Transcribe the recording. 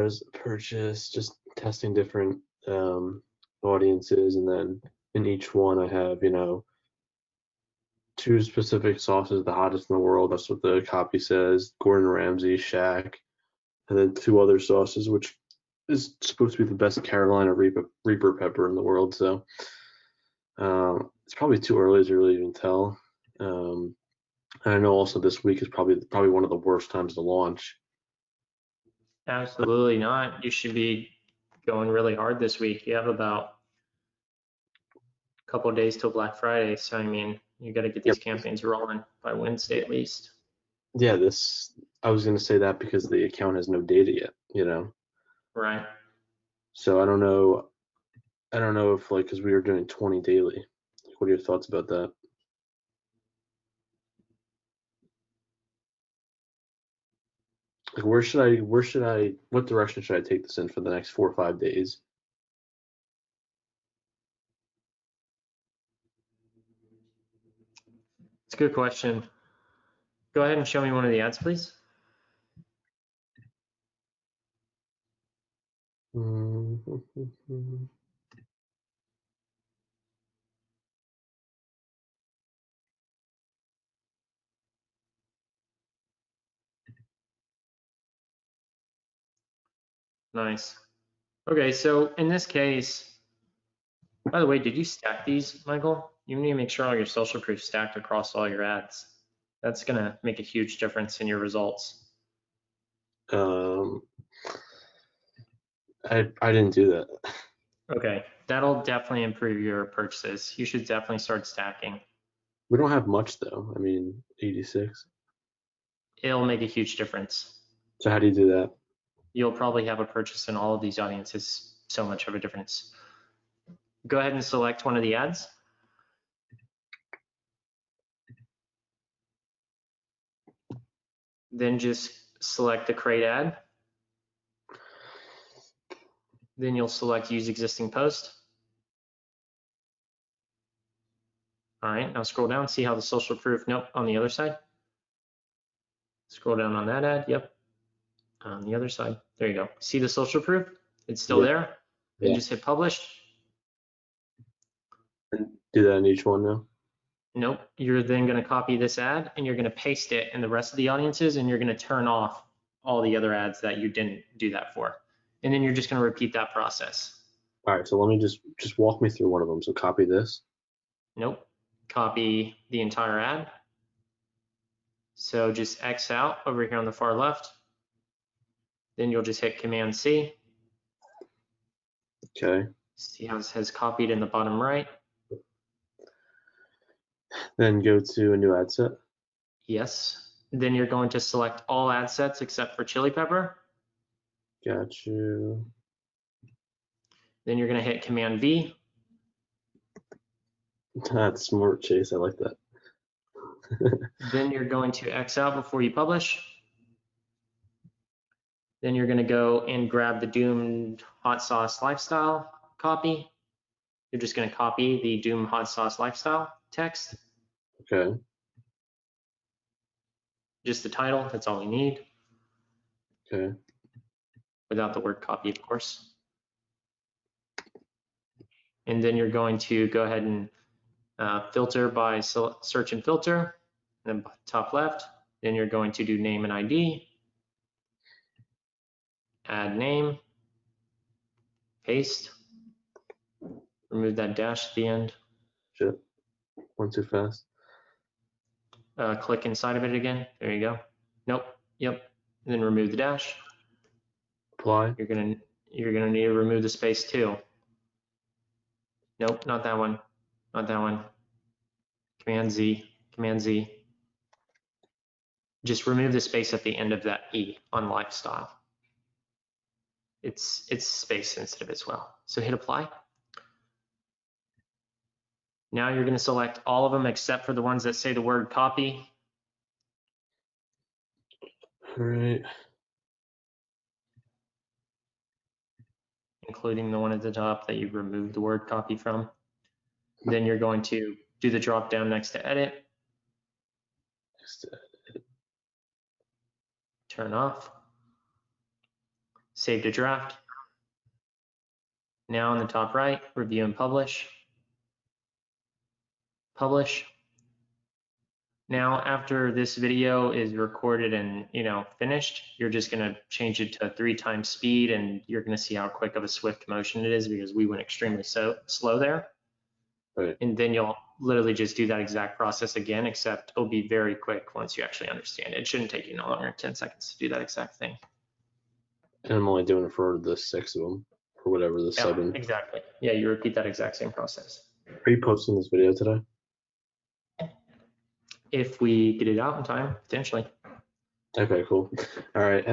There's purchase, just testing different audiences, and then in each one I have, two specific sauces, the hottest in the world. That's what the copy says. Gordon Ramsay, Shaq, and then two other sauces, which is supposed to be the best Carolina Reaper pepper in the world. So it's probably too early to really even tell. And I know also this week is probably one of the worst times to launch. Absolutely not. You should be going really hard this week. You have about a couple of days till Black Friday. So, I mean, you got to get these campaigns rolling by Wednesday at least. Yeah, I was going to say that because the account has no data yet. Right. So I don't know. I don't know if because we were doing 20 daily. What are your thoughts about that? Like what direction should I take this in for the next 4 or 5 days? It's a good question. Go ahead and show me one of the ads, please. Nice. Okay, so in this case, by the way, did you stack these, Michael? You need to make sure all your social proof stacked across all your ads. That's gonna make a huge difference in your results. Um, I didn't do that. Okay, that'll definitely improve your purchases. You should definitely start stacking. We don't have much though. I mean, 86. It'll make a huge difference. So how do you do that? You'll probably have a purchase in all of these audiences, so much of a difference. Go ahead and select one of the ads. Then just select the create ad. Then you'll select use existing post. All right, now scroll down, see how the social proof, nope, on the other side. Scroll down on that ad, yep, on the other side. There you go. See the social proof? It's still there. Then just hit publish. And do that in each one now? Nope, you're then gonna copy this ad and you're gonna paste it in the rest of the audiences and you're gonna turn off all the other ads that you didn't do that for. And then you're just gonna repeat that process. All right, so let me just walk me through one of them. So copy this. Nope, copy the entire ad. So just X out over here on the far left. Then you'll just hit Command C. Okay. See how it says copied in the bottom right? Then go to a new ad set. Yes. Then you're going to select all ad sets except for chili pepper. Got you. Then you're going to hit Command V. That's smart, Chase. I like that. Then you're going to X out before you publish. Then you're going to go and grab the doomed hot sauce lifestyle copy. You're just going to copy the doomed hot sauce lifestyle text. Okay. Just the title, that's all we need. Okay. Without the word copy, of course. And then you're going to go ahead and filter by search and filter, and then top left. Then you're going to do name and ID, add name, paste, remove that dash at the end. Shit. Went too fast. Click inside of it again. There you go. Nope. Yep. And then remove the dash. Apply. You're gonna need to remove the space too. Nope, not that one. Not that one. Command Z. Command Z. Just remove the space at the end of that E on lifestyle. It's space sensitive as well. So hit apply. Now you're going to select all of them except for the ones that say the word copy. All right. Including the one at the top that you removed the word copy from. Then you're going to do the drop down next to edit. Turn off. Save to draft. Now in the top right, review and publish. Publish. Now, after this video is recorded and finished, you're just going to change it to 3 times speed, and you're going to see how quick of a swift motion it is because we went extremely slow there. Right. And then you'll literally just do that exact process again, except it'll be very quick once you actually understand it. It shouldn't take you no longer than 10 seconds to do that exact thing. And I'm only doing it for the 6 of them, or whatever the Yeah, 7. exactly. Yeah, you repeat that exact same process. Are you posting this video today? If we get it out in time, potentially. Okay, cool. All right. And